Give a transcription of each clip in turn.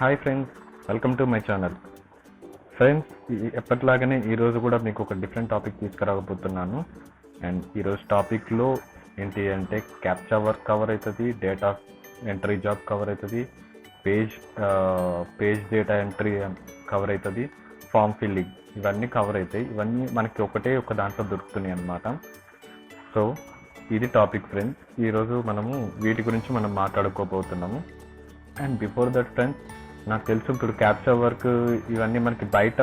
Hi friends, welcome to my channel. Friends, ఎప్పటిలాగానే ఈరోజు కూడా మీకు ఒక డిఫరెంట్ టాపిక్ తీసుకురాకపోతున్నాను. అండ్ ఈరోజు టాపిక్లో ఏంటి అంటే క్యాప్చా వర్క్ కవర్ అవుతుంది, డేటా ఎంట్రీ జాబ్ కవర్ అవుతుంది, పేజ్ డేటా ఎంట్రీ కవర్ అవుతుంది, ఫామ్ ఫిల్లింగ్ ఇవన్నీ కవర్ అవుతాయి. ఇవన్నీ మనకి ఒక దాంట్లో దొరుకుతున్నాయి అన్నమాట. సో ఇది టాపిక్ ఫ్రెండ్స్. ఈరోజు మనము వీటి గురించి మనం మాట్లాడుకోబోతున్నాము. అండ్ బిఫోర్ దట్ ఫ్రెండ్స్, నాకు తెలుసు ఇప్పుడు క్యాప్చా వర్క్ ఇవన్నీ మనకి బయట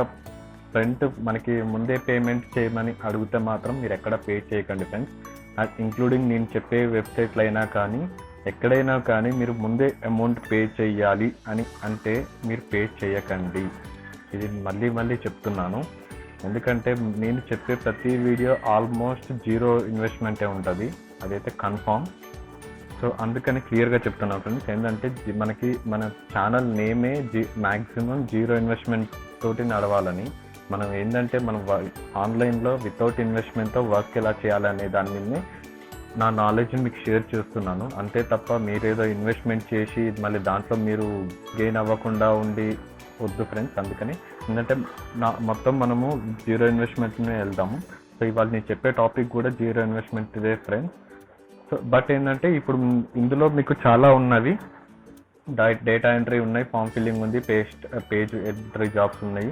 ఫ్రంట్ మనకి ముందే పేమెంట్ చేయమని అడిగితే మాత్రం మీరు ఎక్కడ పే చేయకండి ఫ్రెండ్స్. ఇంక్లూడింగ్ నేను చెప్పే వెబ్సైట్లు అయినా కానీ ఎక్కడైనా కానీ మీరు ముందే అమౌంట్ పే చేయాలి అని అంటే మీరు పే చేయకండి. ఇది మళ్ళీ చెప్తున్నాను, ఎందుకంటే నేను చెప్పే ప్రతి వీడియో ఆల్మోస్ట్ జీరో ఇన్వెస్ట్మెంటే ఉంటుంది, అదైతే కన్ఫామ్. సో అందుకని క్లియర్గా చెప్తున్నాను ఫ్రెండ్స్. ఏంటంటే మనకి మన ఛానల్ నేమే మ్యాక్సిమం జీరో ఇన్వెస్ట్మెంట్ తోటి నడవాలని. మనం ఏంటంటే మనం ఆన్లైన్లో వితౌట్ ఇన్వెస్ట్మెంట్తో వర్క్ ఎలా చేయాలనే దాని మీదనే నా నాలెడ్జ్ని మీకు షేర్ చేస్తున్నాను. అంతే తప్ప మీరేదో ఇన్వెస్ట్మెంట్ చేసి మళ్ళీ దాంట్లో మీరు గెయిన్ అవ్వకుండా ఉండి వద్దు ఫ్రెండ్స్. అందుకని ఏంటంటే మొత్తం మనము జీరో ఇన్వెస్ట్మెంట్నే వెళ్దాము. సో ఇవాళ నేను చెప్పే టాపిక్ కూడా జీరో ఇన్వెస్ట్మెంట్ ఇదే ఫ్రెండ్స్. సో బట్ ఏంటంటే ఇప్పుడు ఇందులో మీకు చాలా ఉన్నవి, డేటా ఎంట్రీ ఉన్నాయి, ఫామ్ ఫిల్లింగ్ ఉంది, పేజ్ ఎంట్రీ జాబ్స్ ఉన్నాయి,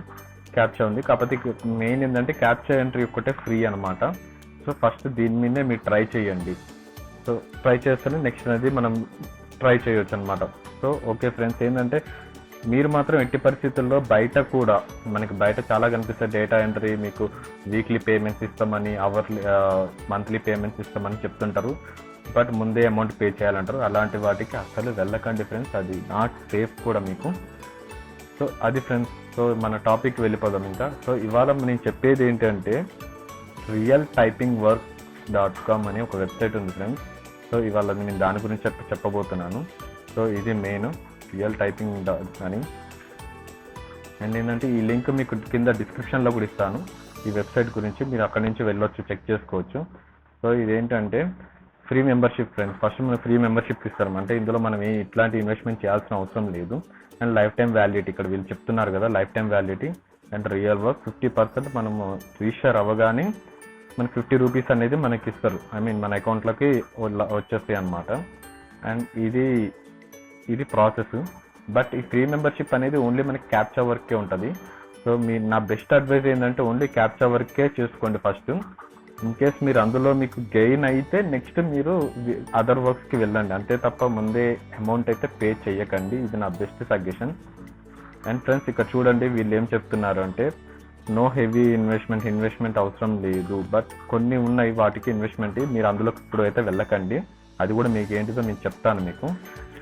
క్యాప్చా ఉంది. కాకపోతే మెయిన్ ఏంటంటే క్యాప్చా ఎంట్రీ ఒక్కటే ఫ్రీ అనమాట. సో ఫస్ట్ దీని మీదే మీరు ట్రై చేయండి. సో ట్రై చేస్తేనే నెక్స్ట్ అనేది మనం ట్రై చేయొచ్చు అనమాట. సో ఓకే ఫ్రెండ్స్, ఏంటంటే మీరు మాత్రం ఎట్టి పరిస్థితుల్లో బయట కూడా మనకి బయట చాలా కనిపిస్తుంది డేటా ఎంట్రీ మీకు వీక్లీ పేమెంట్స్ ఇస్తామని, మంత్లీ పేమెంట్స్ ఇస్తామని చెప్తుంటారు, బట్ ముందే అమౌంట్ పే చేయాలంటారు. అలాంటి వాటికి అసలు వెళ్ళకండి ఫ్రెండ్స్, అది నాట్ సేఫ్ కూడా మీకు. సో అది ఫ్రెండ్స్. సో మన టాపిక్ వెళ్ళిపోదాం ఇంకా. సో ఇవాళ నేను చెప్పేది ఏంటంటే realtypingworks.com అని ఒక వెబ్సైట్ ఉంది ఫ్రెండ్స్. సో ఇవాళ నేను దాని గురించి చెప్పబోతున్నాను. సో ఇది మెయిన్ రియల్ టైపింగ్ అని. అండ్ ఏంటంటే ఈ లింక్ మీకు కింద డిస్క్రిప్షన్లో కూడా ఇస్తాను ఈ వెబ్సైట్ గురించి, మీరు అక్కడి నుంచి వెళ్ళొచ్చు, చెక్ చేసుకోవచ్చు. సో ఇదేంటంటే ఫ్రీ మెంబర్షిప్ ఫ్రెండ్స్. ఫస్ట్ మనం ఫ్రీ మెంబర్షిప్ ఇస్తారు, అంటే ఇందులో మనం ఇట్లాంటి ఇన్వెస్ట్మెంట్ చేయాల్సిన అవసరం లేదు. అండ్ లైఫ్ టైం వ్యాలిడిటీ, ఇక్కడ వీళ్ళు చెప్తున్నారు కదా life time validity. And real work 50% మనము రిజిస్టర్ అవ్వగానే మనకి 50 రూపీస్ అనేది మనకి ఇస్తారు, మన అకౌంట్లోకి వచ్చేస్తాయి అన్నమాట. అండ్ ఇది ప్రాసెస్. బట్ ఈ ఫ్రీ మెంబర్షిప్ అనేది ఓన్లీ మనకి క్యాప్చా వర్కే ఉంటుంది. సో నా బెస్ట్ అడ్వైజ్ ఏంటంటే ఓన్లీ క్యాప్చా వర్కే చేసుకోండి ఫస్ట్. ఇన్ కేస్ మీరు అందులో మీకు గెయిన్ అయితే నెక్స్ట్ మీరు అదర్ వర్క్స్కి వెళ్ళండి, అంతే తప్ప ముందే అమౌంట్ అయితే పే చేయకండి. ఇది నా బెస్ట్ సజెషన్. అండ్ ఫ్రెండ్స్, ఇక్కడ చూడండి వీళ్ళు ఏం చెప్తున్నారు అంటే నో హెవీ ఇన్వెస్ట్మెంట్ అవసరం లేదు, బట్ కొన్ని ఉన్నాయి వాటికి ఇన్వెస్ట్మెంట్, మీరు అందులో ఇప్పుడు అయితే వెళ్ళకండి. అది కూడా మీకు ఏంటిదో నేను చెప్తాను మీకు.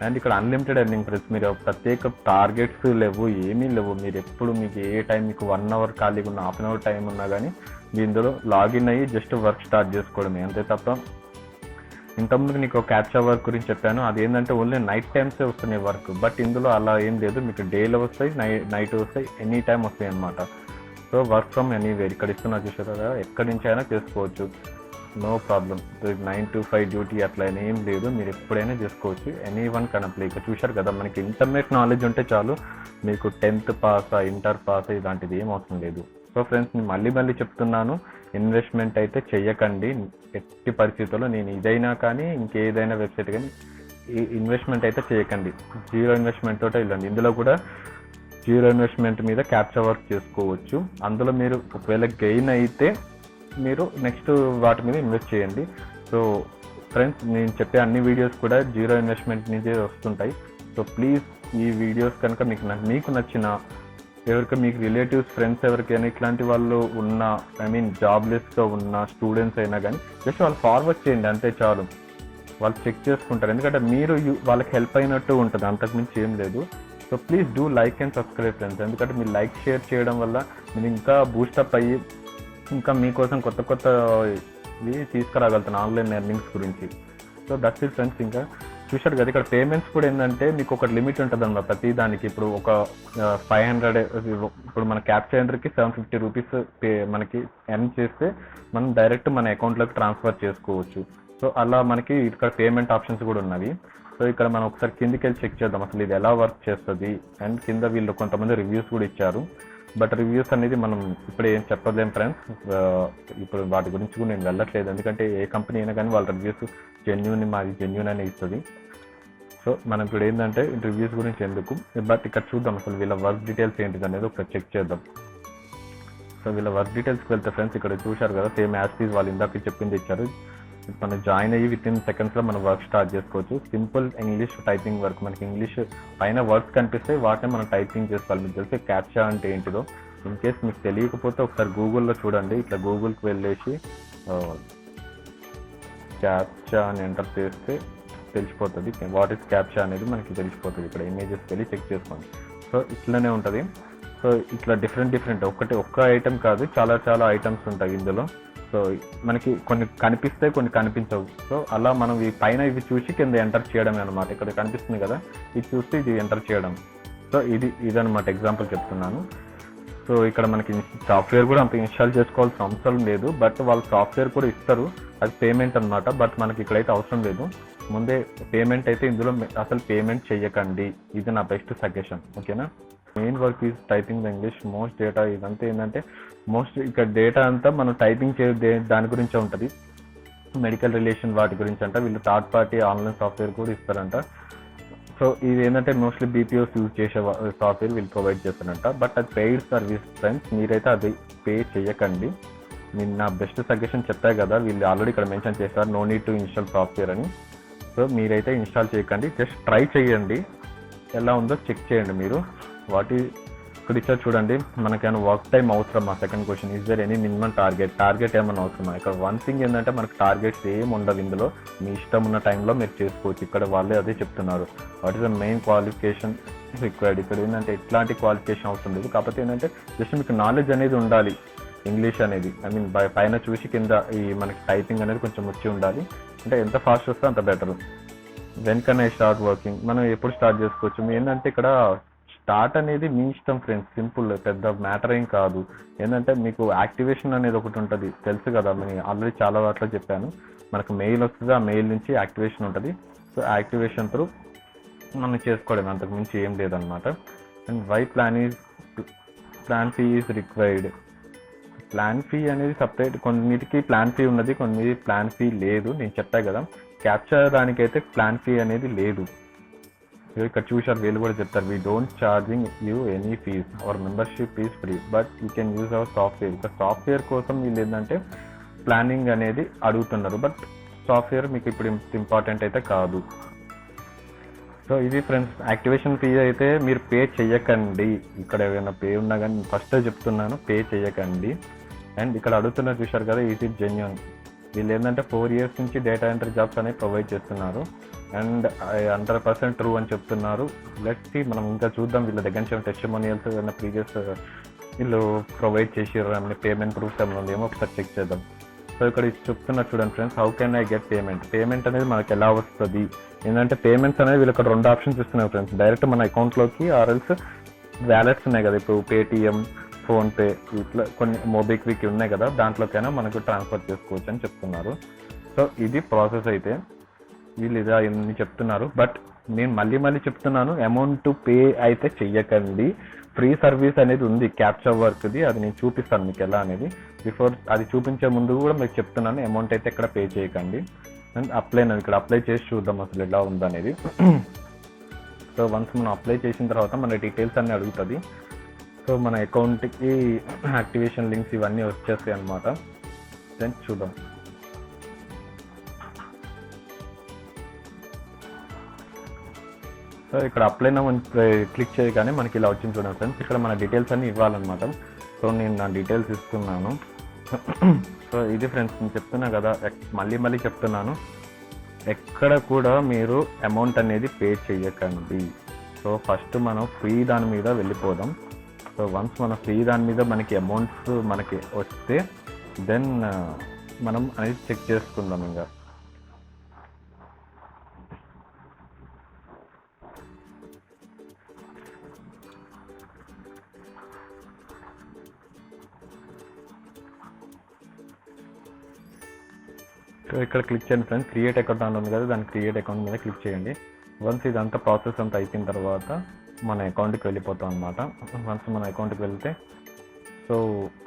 అండ్ ఇక్కడ అన్లిమిటెడ్ ఎర్నింగ్ ఫ్రెండ్స్. మీరు ప్రత్యేక టార్గెట్స్ లేవు, ఏమీ లేవు. మీరు ఎప్పుడు మీకు ఏ టైం మీకు 1 అవర్ ఖాళీగా ఉన్న, హాఫ్ అన్ అవర్ టైం ఉన్నా కానీ మీ ఇందులో లాగిన్ అయ్యి జస్ట్ వర్క్ స్టార్ట్ చేసుకోవడమే, అంతే తప్ప. ఇంతకుముందు నీకు క్యాప్చా వర్క్ గురించి చెప్పాను, అది ఏంటంటే ఓన్లీ నైట్ టైమ్సే వస్తున్నాయి వర్క్. బట్ ఇందులో అలా ఏం లేదు, మీకు డేలో వస్తాయి, నైట్ వస్తాయి, ఎనీ టైం వస్తాయి అన్నమాట. సో వర్క్ ఫ్రమ్ ఎనీవేర్ ఇక్కడ ఇస్తున్నా చూసారు కదా, ఎక్కడి నుంచి అయినా చేసుకోవచ్చు, నో ప్రాబ్లం. 9 to 5 డ్యూటీ అట్లా ఏం లేదు, మీరు ఎప్పుడైనా చేసుకోవచ్చు, ఎనీ వన్ కెన్ అప్లై. ఇక్కడ చూశారు కదా, మనకి ఇంటర్నెట్ నాలెడ్జ్ ఉంటే చాలు, మీకు 10th పాస్ ఇంటర్ పాస్ ఇలాంటిది ఏం అవసరం లేదు. సో ఫ్రెండ్స్, నేను మళ్ళీ చెప్తున్నాను, ఇన్వెస్ట్మెంట్ అయితే చెయ్యకండి ఎట్టి పరిస్థితుల్లో. నేను ఇదైనా కానీ ఇంకేదైనా వెబ్సైట్ కానీ ఇన్వెస్ట్మెంట్ అయితే చేయకండి, జీరో ఇన్వెస్ట్మెంట్ తోటే వెళ్ళండి. ఇందులో కూడా జీరో ఇన్వెస్ట్మెంట్ మీద క్యాప్చా వర్క్ చేసుకోవచ్చు. అందులో మీరు ఒకవేళ గెయిన్ అయితే మీరు నెక్స్ట్ వాటి మీద ఇన్వెస్ట్ చేయండి. సో ఫ్రెండ్స్, నేను చెప్పే అన్ని వీడియోస్ కూడా జీరో ఇన్వెస్ట్మెంట్ నుంచే వస్తుంటాయి. సో ప్లీజ్ ఈ వీడియోస్ కనుక మీకు నచ్చిన, ఎవరికి మీకు రిలేటివ్స్ ఫ్రెండ్స్ ఎవరికైనా ఇట్లాంటి వాళ్ళు ఉన్న, జాబ్లెస్గా ఉన్న స్టూడెంట్స్ అయినా కానీ జస్ట్ వాళ్ళు ఫార్వర్డ్ చేయండి, అంతే చాలు. వాళ్ళు చెక్ చేసుకుంటారు, ఎందుకంటే మీరు వాళ్ళకి హెల్ప్ అయినట్టు ఉంటుంది, అంతకుమించి ఏం లేదు. So please do like and subscribe friends, ఎందుకంటే మీరు లైక్ షేర్ చేయడం వల్ల మీరు ఇంకా బూస్టప్ అయ్యి ఇంకా మీకోసం కొత్త ఇవి తీసుకురాగలుగుతాను ఆన్లైన్ ఎర్నింగ్స్ గురించి. So that's it friends. ఇంకా చూశారు కదా, ఇక్కడ పేమెంట్స్ కూడా ఏంటంటే మీకు ఒక లిమిట్ ఉంటుంది అన్నమాట ప్రతి దానికి. ఇప్పుడు ఒక 500, ఇప్పుడు మన క్యాప్చా ఎంట్రీకి 750 రూపీస్ మనకి ఎర్న్ చేస్తే మనం డైరెక్ట్ మన అకౌంట్లోకి ట్రాన్స్ఫర్ చేసుకోవచ్చు. సో అలా మనకి ఇక్కడ పేమెంట్ ఆప్షన్స్ కూడా ఉన్నవి. సో ఇక్కడ మనం ఒకసారి కిందికి వెళ్ళి చెక్ చేద్దాం అసలు ఇది ఎలా వర్క్ చేస్తుంది. అండ్ కింద వీళ్ళు కొంతమంది రివ్యూస్ కూడా ఇచ్చారు. బట్ రివ్యూస్ అనేది మనం ఇప్పుడు ఏం చెప్పలేం ఫ్రెండ్స్. ఇప్పుడు వాటి గురించి కూడా నేను వెళ్ళట్లేదు, ఎందుకంటే ఏ కంపెనీ అయినా కానీ వాళ్ళ రివ్యూస్ మాది జెన్యూన్ అనే ఇస్తుంది. సో మనం ఇప్పుడు ఏంటంటే రివ్యూస్ గురించి ఎందుకు, బట్ ఇక్కడ చూద్దాం అసలు వీళ్ళ వర్క్ డీటెయిల్స్ ఏంటిది అనేది ఒకసారి చెక్ చేద్దాం. సో వీళ్ళ వర్క్ డీటెయిల్స్కి వెళ్తే ఫ్రెండ్స్ ఇక్కడ చూశారు కదా, సేమ్ యాజ్ టీజ్ వాళ్ళు ఇందాక చెప్పింది ఇచ్చారు. మనం జాయిన్ అయ్యి విత్-ఇన్ సెకండ్స్లో మనం వర్క్ స్టార్ట్ చేసుకోవచ్చు. Simple English typing work. మనకి ఇంగ్లీష్ పైన వర్క్స్ కనిపిస్తే వాటిని మనం టైపింగ్ చేసుకోవాలి. మీకు తెలిసి క్యాప్చా అంటే ఏంటిదో ఇన్ కేస్ మీకు తెలియకపోతే ఒకసారి గూగుల్లో చూడండి. ఇట్లా గూగుల్కి వెళ్ళేసి క్యాప్చా అని ఎంటర్ చేస్తే తెలిసిపోతుంది. వాట్ ఈస్ క్యాప్చా అనేది మనకి తెలిసిపోతుంది. ఇక్కడ ఇమేజెస్కి వెళ్ళి చెక్ చేసుకోండి. సో ఇట్లనే ఉంటుంది. సో ఇట్లా డిఫరెంట్ ఒక్క ఐటెం కాదు, చాలా ఐటమ్స్ ఉంటాయి ఇందులో. సో మనకి కొన్ని కనిపిస్తాయి, కొన్ని కనిపించవు. సో అలా మనం ఈ పైన ఇవి చూసి కింద ఎంటర్ చేయడమే అనమాట. ఇక్కడ కనిపిస్తుంది కదా, ఇది చూస్తే ఇది ఎంటర్ చేయడం. సో ఇదనమాట ఎగ్జాంపుల్ చెప్తున్నాను. సో ఇక్కడ మనకి సాఫ్ట్వేర్ కూడా అంత ఇన్స్టాల్ చేసుకోవాల్సిన అవసరం లేదు, బట్ వాళ్ళు సాఫ్ట్వేర్ కూడా ఇస్తారు, అది పేమెంట్ అనమాట. బట్ మనకి ఇక్కడైతే అవసరం లేదు. ముందే పేమెంట్ అయితే ఇందులో అసలు పేమెంట్ చెయ్యకండి. ఇది నా బెస్ట్ సజెషన్, ఓకేనా. Main work is typing the English most data. ఇదంతా ఏంటంటే మోస్ట్ ఇక్కడ డేటా అంతా మనం టైపింగ్ దాని గురించే ఉంటుంది. మెడికల్ రిలేషన్ వాటి గురించి అంట. వీళ్ళు థర్డ్ పార్టీ ఆన్లైన్ సాఫ్ట్వేర్ కూడా ఇస్తారంట. సో ఇది ఏంటంటే మోస్ట్లీ బీపీఓస్ యూజ్ చేసే సాఫ్ట్వేర్ వీళ్ళు ప్రొవైడ్ చేస్తారంట. బట్ అది పెయిడ్ సర్వీస్ ఫ్రెండ్స్, మీరైతే అది పే చేయకండి. నేను నా బెస్ట్ సజెషన్ చెప్పాను కదా, వీళ్ళు ఆల్రెడీ ఇక్కడ మెన్షన్ చేస్తారు no need to install software అని. సో మీరైతే ఇన్స్టాల్ చేయకండి, జస్ట్ ట్రై చేయండి, ఎలా ఉందో చెక్ చేయండి మీరు. ఇక్కడ ఇచ్చారు చూడండి, మనకేమైనా వర్క్ టైం అవసరమా. Second question, is there any minimum target ఏమైనా అవసరమా. ఇక్కడ వన్ థింగ్ ఏంటంటే మనకు టార్గెట్స్ ఏం ఉండవు ఇందులో, మీ ఇష్టం ఉన్న టైంలో మీరు చేసుకోవచ్చు. ఇక్కడ వాళ్ళే అదే చెప్తున్నారు. What is the main qualification required. ఇక్కడ ఏంటంటే ఎట్లాంటి క్వాలిఫికేషన్ అవసరం లేదు, కాకపోతే ఏంటంటే జస్ట్ మీకు నాలెడ్జ్ అనేది ఉండాలి ఇంగ్లీష్ అనేది. పైన చూసి కింద ఈ మనకి టైపింగ్ అనేది కొంచెం వచ్చి ఉండాలి. అంటే ఎంత ఫాస్ట్ వస్తే అంత better. When can I start working, మనం ఎప్పుడు స్టార్ట్ చేసుకోవచ్చు. ఏంటంటే ఇక్కడ స్టార్ట్ అనేది మీ ఇష్టం ఫ్రెండ్స్, సింపుల్, పెద్ద మ్యాటర్ ఏం కాదు. ఏంటంటే మీకు యాక్టివేషన్ అనేది ఒకటి ఉంటుంది, తెలుసు కదా, నేను ఆల్రెడీ చాలా వాటిలో చెప్పాను. మనకు మెయిల్ వస్తుంది, ఆ మెయిల్ నుంచి యాక్టివేషన్ ఉంటుంది. సో యాక్టివేషన్ త్రూ మనం చేసుకోవడం, అంతకు మించి ఏం లేదనమాట. And why plan fee is required. Plan fee అనేది సపరేట్, కొన్నిటికి ప్లాన్ ఫీ ఉన్నది, కొన్ని ప్లాన్ ఫీ లేదు. నేను చెప్పాను కదా, క్యాప్చర్ దానికైతే ప్లాన్ ఫీ అనేది లేదు. ఇక్కడ చూసారు వీళ్ళు కూడా చెప్తారు, we don't charging you any fees, our membership is free but you can use our software. ఇక్కడ సాఫ్ట్వేర్ కోసం వీళ్ళు ఏంటంటే ప్లానింగ్ అనేది అడుగుతున్నారు, బట్ సాఫ్ట్వేర్ మీకు ఇప్పుడు ఇంపార్టెంట్ అయితే కాదు. సో ఇది ఫ్రెండ్స్, యాక్టివేషన్ ఫీ అయితే మీరు పే చెయ్యకండి. ఇక్కడ ఏమైనా పే ఉన్నా కానీ ఫస్ట్ చెప్తున్నాను, పే చెయ్యకండి. అండ్ ఇక్కడ అడుగుతున్నారు చూశారు కదా, ఈజ్ ఇట్ జెన్యూన్. వీళ్ళు ఏంటంటే 4 years నుంచి డేటా ఎంట్రీ జాబ్స్ అనేవి ప్రొవైడ్ చేస్తున్నారు. అండ్ 100% ట్రూ అని చెప్తున్నారు. లెట్స్ సీ, మనం ఇంకా చూద్దాం వీళ్ళ దగ్గర నుంచి టెస్టిమోనియల్స్ ఏమైనా ప్రీవియస్ వీళ్ళు ప్రొవైడ్ చేసిర్రు ఏమైనా పేమెంట్ ప్రూఫ్స్ ఏమైనా ఉందేమో ఒకసారి చెక్ చేద్దాం. సో ఇక్కడ చెప్తున్నారు చూడండి friends, how can I get payment అనేది మనకి ఎలా వస్తుంది. ఏంటంటే పేమెంట్స్ అనేది వీళ్ళు ఇక్కడ 2 options ఇస్తున్నారు ఫ్రెండ్స్. డైరెక్ట్ మన అకౌంట్లోకి, ఆర్ఎల్స్ వ్యాలెట్స్ ఉన్నాయి కదా, ఇప్పుడు పేటిఎం, ఫోన్పే, ఇట్లా కొన్ని మోబిక్విక్ ఉన్నాయి కదా, దాంట్లోకైనా మనకు ట్రాన్స్ఫర్ చేసుకోవచ్చు అని చెప్తున్నారు. సో ఇది ప్రాసెస్. అయితే వీళ్ళు ఇదా ఇన్ని చెప్తున్నారు, బట్ నేను మళ్ళీ చెప్తున్నాను, అమౌంట్ పే అయితే చెయ్యకండి. ఫ్రీ సర్వీస్ అనేది ఉంది క్యాప్చా వర్క్ది, అది నేను చూపిస్తాను మీకు ఎలా అనేది. బిఫోర్ అది చూపించే ముందు కూడా మీకు చెప్తున్నాను, అమౌంట్ అయితే ఎక్కడ పే చేయకండి. అండ్ ఇక్కడ అప్లై చేసి చూద్దాం అసలు ఎలా ఉందనేది. సో వన్స్ మనం అప్లై చేసిన తర్వాత మన డీటెయిల్స్ అన్నీ అడుగుతుంది. సో మన అకౌంట్కి యాక్టివేషన్ లింక్స్ ఇవన్నీ వచ్చేస్తాయి అన్నమాట. దెన్ చూద్దాం. సో ఇక్కడ అప్లై నౌ క్లిక్ చేయగానే మనకి ఇలా వచ్చింది చూడండి ఫ్రెండ్స్. ఇక్కడ మన డీటెయిల్స్ అన్నీ ఇవ్వాలన్నమాట. సో నేను నా డీటెయిల్స్ ఇస్తున్నాను. సో ఇది ఫ్రెండ్స్, నేను చెప్తున్నా కదా, మళ్ళీ చెప్తున్నాను, ఎక్కడ కూడా మీరు అమౌంట్ అనేది పే చేయకండి. సో ఫస్ట్ మనం ఫ్రీ దాని మీద వెళ్ళిపోదాం. సో వన్స్ మన ఫ్రీ దాని మీద మనకి అమౌంట్స్ మనకి వస్తే దెన్ మనం అనేది చెక్ చేసుకుందాం. ఇంకా సో ఇక్కడ క్లిక్ చేయండి ఫ్రెండ్స్, క్రియేట్ అకౌంట్ అని ఉంది కదా, దాని క్రియేట్ అకౌంట్ మీద క్లిక్ చేయండి. వన్స్ ఇదంతా ప్రాసెస్ అంతా అయిపోయిన తర్వాత మన అకౌంట్కి వెళ్ళిపోతాం అనమాట. వన్స్ మన అకౌంట్కి వెళ్తే సో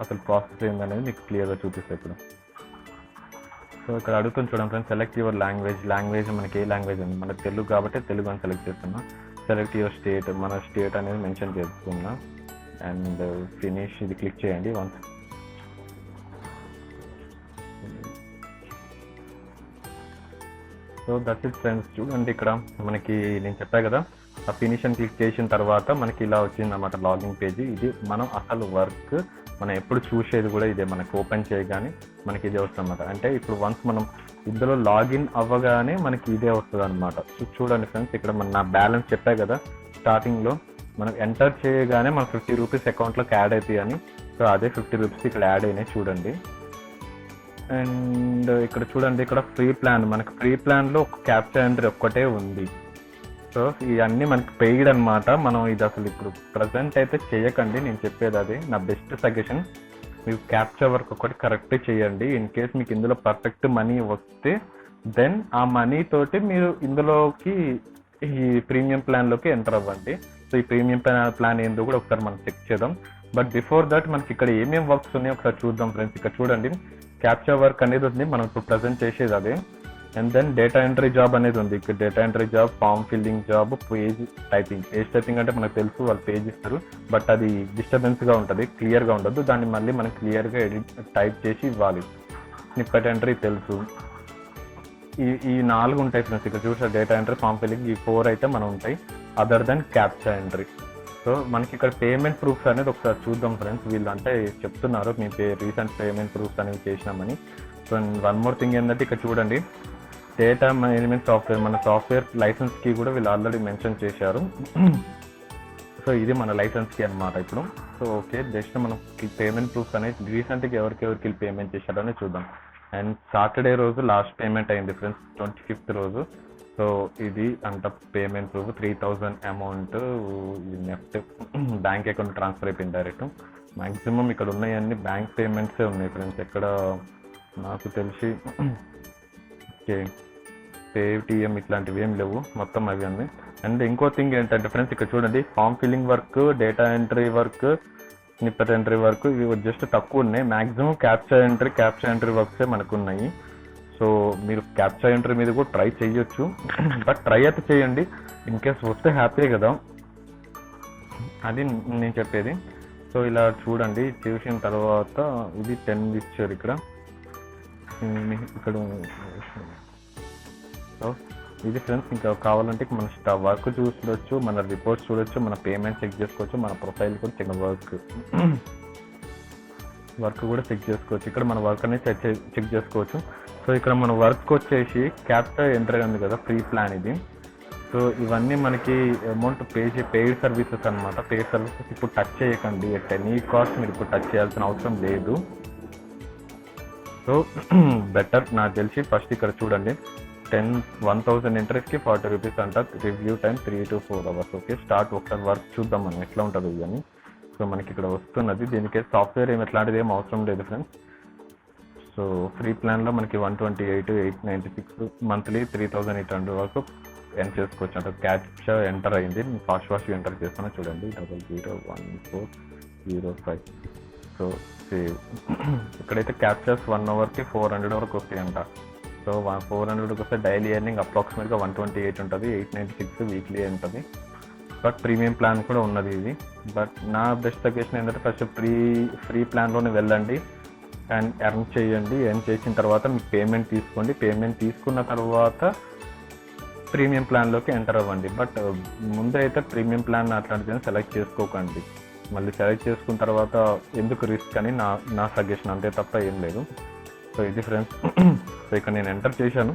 అసలు ప్రాసెస్ ఏందనేది మీకు క్లియర్గా చూపిస్తాయి ఇప్పుడు. సో ఇక్కడ అడుగుతుంది చూడండి ఫ్రెండ్స్, సెలెక్ట్ యువర్ లాంగ్వేజ్ మనకి ఏ లాంగ్వేజ్ ఉంది, మనకు తెలుగు కాబట్టి తెలుగు అని సెలెక్ట్ చేస్తున్నా. సెలెక్ట్ యువర్ స్టేట్, మన స్టేట్ అనేది మెన్షన్ చేస్తున్నా. అండ్ ఫినిష్ ఇది క్లిక్ చేయండి. Once so that's it friends. చూడండి ఇక్కడ మనకి నేను చెప్పా కదా, ఆ ఫినిష్ అని క్లిక్ చేసిన తర్వాత మనకి ఇలా వచ్చింది అన్నమాట లాగిన్ పేజీ. ఇది మనం అసలు వర్క్ మనం ఎప్పుడు చూసేది కూడా ఇదే, మనకి ఓపెన్ చేయగానే మనకి ఇదే వస్తుంది అన్నమాట. అంటే ఇప్పుడు వన్స్ మనం ఇందులో లాగిన్ అవ్వగానే మనకి ఇదే వస్తుంది అనమాట. చూడండి ఫ్రెండ్స్, ఇక్కడ నా బ్యాలెన్స్ చెప్పా కదా స్టార్టింగ్లో, మనం ఎంటర్ చేయగానే మన 50 రూపీస్ అకౌంట్లోకి యాడ్ అవుతాయి అని. సో అదే 50 రూపీస్ ఇక్కడ యాడ్ అయినాయి చూడండి. అండ్ ఇక్కడ చూడండి, ఇక్కడ ఫ్రీ ప్లాన్, మనకి ఫ్రీ ప్లాన్లో ఒక క్యాప్చా ఎంట్రీ ఒక్కటే ఉంది. సో ఇవన్నీ మనకి పెయిడ్ అనమాట. మనం ఇది అసలు ఇప్పుడు ప్రజెంట్ అయితే చేయకండి, నేను చెప్పేది అదే నా బెస్ట్ సజెషన్. మీకు క్యాప్చా వర్క్ ఒకటి కరెక్ట్ చేయండి. ఇన్ కేస్ మీకు ఇందులో పర్ఫెక్ట్ మనీ వస్తే దెన్ ఆ మనీ తోటి మీరు ఇందులోకి ఈ ప్రీమియం ప్లాన్లోకి ఎంటర్ అవ్వండి. సో ఈ ప్రీమియం ప్లాన్ ఏందో కూడా ఒకసారి మనం చెక్ చేద్దాం. బట్ బిఫోర్ దట్ మనకి ఇక్కడ ఏమేమి వర్క్స్ ఉన్నాయో ఒకసారి చూద్దాం ఫ్రెండ్స్. ఇక్కడ చూడండి, క్యాప్చా వర్క్ అనేది ఉంది, మనం ఇప్పుడు ప్రజెంట్ చేసేది అదే. And then data entry job అనేది ఉంది. ఇక్కడ data entry job, form filling job, page typing అంటే మనకు తెలుసు వాళ్ళు పేజ్ ఇస్తారు, బట్ అది డిస్టర్బెన్స్గా ఉంటుంది, క్లియర్గా ఉండదు. దాన్ని మళ్ళీ మనం క్లియర్గా టైప్ చేసి ఇవ్వాలి. స్నిప్పెట్ ఎంట్రీ తెలుసు. ఈ 4 ఉంటాయి ఫ్రెండ్స్. ఇక్కడ చూసారు డేటా ఎంట్రీ, ఫామ్ ఫిల్లింగ్, ఈ 4 అయితే మనం ఉంటాయి other than captcha entry. So మనకి ఇక్కడ పేమెంట్ ప్రూఫ్స్ అనేది ఒకసారి చూద్దాం ఫ్రెండ్స్. వీళ్ళు అంటే చెప్తున్నారు మీ రీసెంట్ పేమెంట్ ప్రూఫ్స్ అనేవి చేసినామని. సో వన్ మోర్ థింగ్ ఏంటంటే ఇక్కడ చూడండి, డేటా మేనేజ్మెంట్ సాఫ్ట్వేర్, మన సాఫ్ట్వేర్ లైసెన్స్ కి కూడా వీళ్ళు ఆల్రెడీ మెన్షన్ చేశారు. సో ఇది మన లైసెన్స్ కి అనమాట ఇప్పుడు. సో ఓకే, జస్ట్ మనం పేమెంట్ ప్రూఫ్స్ అనేది రీసెంట్గా ఎవరికి పేమెంట్ చేశారని చూద్దాం. అండ్ సాటర్డే రోజు లాస్ట్ పేమెంట్ అయింది ఫ్రెండ్స్, 25th రోజు. సో ఇది అంత payment proof 3000 amount NEFT bank account transfer అయిపోయింది డైరెక్ట్. మ్యాక్సిమం ఇక్కడ ఉన్నాయన్నీ బ్యాంక్ పేమెంట్సే ఉన్నాయి ఫ్రెండ్స్. ఎక్కడ నాకు తెలిసి పేటిఎం ఇట్లాంటివి ఏం లేవు, మొత్తం అవి అన్నీ. అండ్ ఇంకో థింగ్ ఏంటంటే ఫ్రెండ్స్, ఇక్కడ చూడండి form filling work, data entry work, snippet entry work ఇవి జస్ట్ తక్కువ ఉన్నాయి. మ్యాక్సిమం క్యాప్చా ఎంట్రీ వర్క్సే మనకు ఉన్నాయి. సో మీరు క్యాప్చా ఎంట్రీ మీద కూడా ట్రై చేయొచ్చు, బట్ ట్రై అయితే చేయండి. ఇన్ కేస్ వస్తే హ్యాపీ కదా, అది నేను చెప్పేది. సో ఇలా చూడండి, చేసిన తర్వాత ఇది 10 ఇచ్చారు ఇక్కడ. సో ఇది ఫ్రెండ్స్, ఇంకా కావాలంటే మన వర్క్ చూసుకోవచ్చు, మన రిపోర్ట్స్ చూడొచ్చు, మన పేమెంట్ చెక్ చేసుకోవచ్చు, మన ప్రొఫైల్ కూడా వర్క్ కూడా చెక్ చేసుకోవచ్చు. ఇక్కడ మన వర్క్ అనేది చెక్ చేసుకోవచ్చు. సో ఇక్కడ మన వర్క్ వచ్చేసి క్యాప్చా ఎంట్రీ ఉంది కదా, ఫ్రీ ప్లాన్ ఇది. సో ఇవన్నీ మనకి అమౌంట్ పెయిడ్ సర్వీసెస్ అనమాట. పెయిడ్ సర్వీసెస్ ఇప్పుడు టచ్ చేయకండి, ఎట్ ఎనీ కాస్ట్ మీరు ఇప్పుడు టచ్ చేయాల్సిన అవసరం లేదు. సో బెటర్ నాకు తెలిసి ఫస్ట్ ఇక్కడ చూడండి, 1000 ఇంట్రెస్ట్కి 40 రూపీస్ అంట. Review time 3 to 4 hours. Okay, start ఒకసారి వర్క్ చూద్దాం మనం ఎట్లా ఉంటుంది ఇవన్నీ. సో మనకి ఇక్కడ వస్తున్నది, దీనికి సాఫ్ట్వేర్ ఎట్లాంటిది ఏం అవసరం లేదు ఫ్రెండ్స్. సో ఫ్రీ ప్లాన్లో మనకి 128,896 మంత్లీ 3,800 వరకు ఎంటర్ చేసుకోవచ్చు అంట. క్యాప్చా ఎంటర్ అయింది, నేను ఫాస్ట్ ఎంటర్ చేస్తాను చూడండి, 001405. So save. ఇక్కడైతే క్యాప్చర్స్ 1 అవర్కి 400 వరకు వస్తాయంట. సో 400కి వస్తే డైలీ ఎర్నింగ్ అప్రాక్సిమేట్గా 128 ఉంటుంది, 896 వీక్లీ ఉంటుంది. బట్ ప్రీమియం ప్లాన్ కూడా ఉన్నది ఇది. బట్ నా బెస్ట్ సజెషన్ ఏంటంటే ఫస్ట్ ఫ్రీ ప్లాన్లోనే వెళ్ళండి అండ్ ఎర్న్ చేయండి. ఎర్న్ చేసిన తర్వాత మీకు పేమెంట్ తీసుకోండి. పేమెంట్ తీసుకున్న తర్వాత ప్రీమియం ప్లాన్లోకి ఎంటర్ అవ్వండి. బట్ ముందే అయితే ప్రీమియం ప్లాన్ అట్లాంటిది సెలెక్ట్ చేసుకోకండి. మళ్ళీ సెలెక్ట్ చేసుకున్న తర్వాత ఎందుకు రిస్క్ అని నా సజెషన్, అంతే తప్ప ఏం లేదు. సో ఇది ఫ్రెండ్స్. సో ఇక్కడ నేను ఎంటర్ చేశాను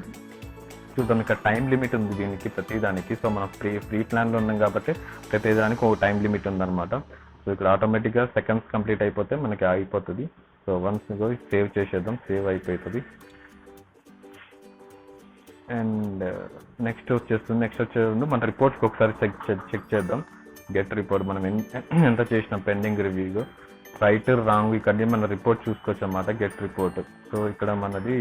చూద్దాం. ఇక్కడ టైం లిమిట్ ఉంది దీనికి ప్రతిదానికి. సో మనం ఫ్రీ ప్లాన్లో ఉన్నాం కాబట్టి ప్రతిదానికి ఒక టైం లిమిట్ ఉందన్నమాట. సో ఇక్కడ ఆటోమేటిక్గా సెకండ్స్ కంప్లీట్ అయిపోతే మనకి అయిపోతుంది. సో వన్స్ సేవ్ చేసేద్దాం, సేవ్ అయిపోతుంది. అండ్ నెక్స్ట్ వచ్చేస్తుంది మన రిపోర్ట్స్కి ఒకసారి చెక్ చేద్దాం. గెట్ రిపోర్ట్ మనం ఎంత చేసినాం పెండింగ్ రివ్యూలో, రైట్ రాంగ్ ఇక్కడ మన రిపోర్ట్ చూసుకోవచ్చు అన్నమాట. Get report. సో ఇక్కడ మనది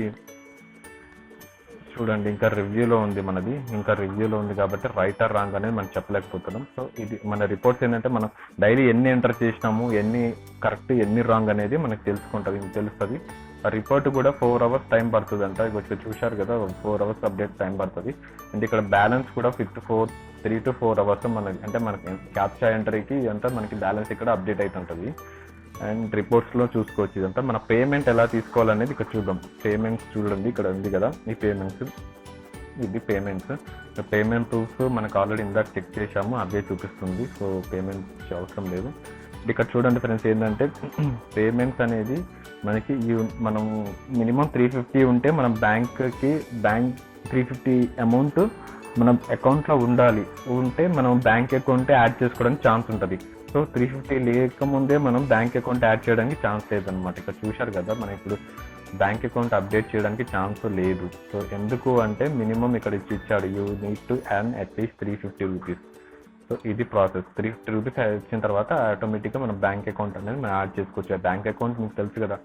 చూడండి ఇంకా రివ్యూలో ఉంది మనది, ఇంకా రివ్యూలో ఉంది కాబట్టి రైట్ ఆర్ రాంగ్ అనేది మనం చెప్పలేకపోతున్నాం. సో ఇది మన రిపోర్ట్స్ ఏంటంటే మనం డైలీ ఎన్ని ఎంటర్ చేసినాము, ఎన్ని కరెక్ట్ ఎన్ని రాంగ్ అనేది మనకు తెలుస్తుంది. ఆ రిపోర్ట్ కూడా 4 hours టైం పడుతుంది అంట. ఇక్కడ చూశారు కదా 4 hours అప్డేట్ టైం పడుతుంది. అండ్ ఇక్కడ బ్యాలెన్స్ కూడా 3 to 4 hours మనకి క్యాప్చా ఎంట్రీకి ఇదంతా మనకి బ్యాలెన్స్ ఇక్కడ అప్డేట్ అవుతుంటుంది. అండ్ రిపోర్ట్స్లో చూసుకోవచ్చు ఇదంతా. మన పేమెంట్ ఎలా తీసుకోవాలనేది ఇక్కడ చూద్దాం. పేమెంట్స్ చూడండి, ఇక్కడ ఉంది కదా ఈ పేమెంట్స్, ఇది పేమెంట్ ప్రూఫ్ మనకు ఆల్రెడీ ఇందాక చెక్ చేసాము, అదే చూపిస్తుంది. సో పేమెంట్ అవసరం లేదు. ఇక్కడ చూడండి ఫ్రెండ్స్, ఏంటంటే పేమెంట్స్ అనేది మనకి మనం మినిమం 350 ఉంటే మనం బ్యాంక్ 350 అమౌంట్ మనం అకౌంట్లో ఉంటే మనం బ్యాంక్ అకౌంట్ యాడ్ చేసుకోవడానికి ఛాన్స్ ఉంటుంది. సో 350 లేకముందే మనం బ్యాంక్ అకౌంట్ యాడ్ చేయడానికి ఛాన్స్ లేదనమాట. ఇక్కడ చూశారు కదా మనం ఇప్పుడు బ్యాంక్ అకౌంట్ అప్డేట్ చేయడానికి ఛాన్స్ లేదు. సో ఎందుకు అంటే మినిమం ఇక్కడ ఇచ్చాడు, you need to earn at least 350 rupees. So ఇది ప్రాసెస్. 350 రూపీస్ ఇచ్చిన తర్వాత ఆటోమేటిక్గా మనం బ్యాంక్ అకౌంట్ అనేది మనం యాడ్ చేసుకోవచ్చు. బ్యాంక్ అకౌంట్ మీకు తెలుసు కదా,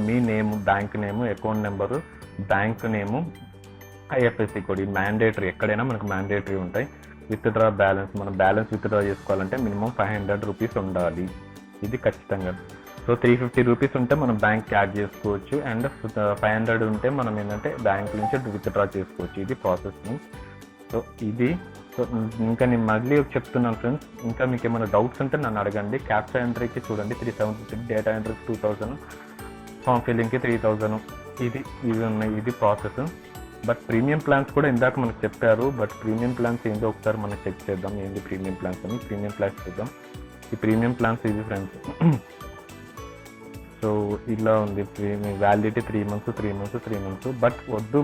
మీ name, bank name, account number, bank name, IFSC code, ఈ మ్యాండేటరీ, ఎక్కడైనా మనకు మ్యాండేటరీ ఉంటాయి. విత్డ్రా బ్యాలెన్స్, మనం బ్యాలెన్స్ విత్డ్రా చేసుకోవాలంటే మినిమం 500 రూపీస్ ఉండాలి, ఇది ఖచ్చితంగా. సో 350 రూపీస్ ఉంటే మనం బ్యాంక్ యాడ్ చేసుకోవచ్చు. అండ్ 500 ఉంటే మనం ఏంటంటే బ్యాంక్ నుంచి విత్డ్రా చేసుకోవచ్చు. ఇది ప్రాసెస్. సో ఇది ఇంకా నేను మళ్ళీ చెప్తున్నాను ఫ్రెండ్స్, ఇంకా మీకు ఏమైనా డౌట్స్ ఉంటే నన్ను అడగండి. క్యాప్చా ఎంట్రీకి చూడండి 373, డేటా ఎంట్రీకి 2000, ఫామ్ ఫిల్లింగ్కి 3000, ఇవి ఉన్నాయి. ఇది ప్రాసెస్. బట్ ప్రీమియం ప్లాన్స్ కూడా ఇందాక మనకు చెప్పారు. బట్ ప్రీమియం ప్లాన్స్ ఏంటో ఒకసారి మనం చెక్ చేద్దాం. ఏంటి ప్రీమియం ప్లాన్స్ అని. ప్రీమియం ప్లాన్స్ చూద్దాం. ఈ ప్రీమియం ప్లాన్స్ ఇది ఫ్రెండ్స్. సో ఇలా ఉంది వ్యాలిడిటీ 3 months. బట్ వద్దు,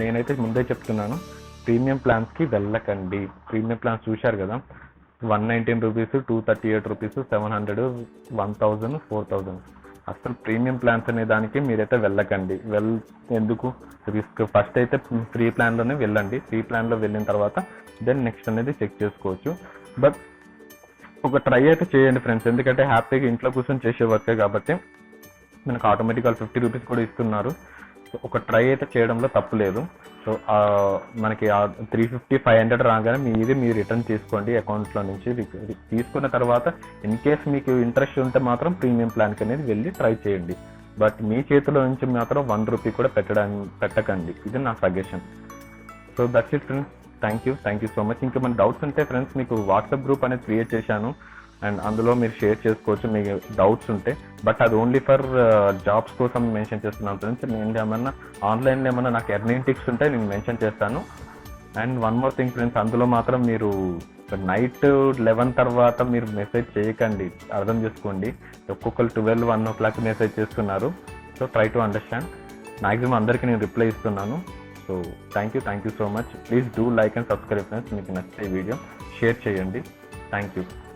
నేనైతే ముందే చెప్తున్నాను, ప్రీమియం ప్లాన్స్కి వెళ్ళకండి. ప్రీమియం ప్లాన్స్ చూశారు కదా, 119 రూపీస్, 238 రూపీస్, 700, 1000, 4000. అసలు ప్రీమియం ప్లాన్స్ అనే దానికి మీరైతే వెళ్ళకండి. ఎందుకు రిస్క్? ఫస్ట్ అయితే ఫ్రీ ప్లాన్లోనే వెళ్ళండి. ఫ్రీ ప్లాన్లో వెళ్ళిన తర్వాత దెన్ నెక్స్ట్ అనేది చెక్ చేసుకోవచ్చు. బట్ ఒక ట్రై అయితే చేయండి ఫ్రెండ్స్, ఎందుకంటే హ్యాపీగా ఇంట్లో కూర్చొని చేసే వర్కే కాబట్టి మనకు ఆటోమేటిక్గా 50 రూపీస్ కూడా ఇస్తున్నారు. సో ఒక ట్రై అయితే చేయడంలో తప్పు లేదు. సో మనకి 350, 500 రాగానే మీరు రిటర్న్ తీసుకోండి అకౌంట్లో నుంచి. తీసుకున్న తర్వాత ఇన్ కేస్ మీకు ఇంట్రెస్ట్ ఉంటే మాత్రం ప్రీమియం ప్లాన్కి అనేది వెళ్ళి ట్రై చేయండి. బట్ మీ చేతిలో నుంచి మాత్రం 1 రూపీ కూడా పెట్టకండి. ఇది నా suggestion. So that's it friends. Thank you so much. ఇంకా మన డౌట్స్ ఉంటే ఫ్రెండ్స్ మీకు వాట్సాప్ గ్రూప్ అనేది క్రియేట్ చేశాను. అండ్ అందులో మీరు షేర్ చేసుకోవచ్చు మీకు డౌట్స్ ఉంటే. బట్ అది ఓన్లీ ఫర్ జాబ్స్ కోసం మెన్షన్ చేస్తున్నాను ఫ్రెండ్స్. నేను ఏమన్నా ఆన్లైన్లో ఏమన్నా నాకు ఎర్నింగ్ టిప్స్ ఉంటే నేను మెన్షన్ చేస్తాను. And one more thing friends, అందులో మాత్రం మీరు నైట్ 11 తర్వాత మీరు మెసేజ్ చేయకండి, అర్థం చేసుకోండి. ఒక్కొక్కరు 12, 1 o'clock మెసేజ్ చేస్తున్నారు. So try to understand. Maximum అందరికీ నేను రిప్లై ఇస్తున్నాను. So thank you so much. Please do like and subscribe friends. మీకు నచ్చితే వీడియో షేర్ చేయండి. Thank you.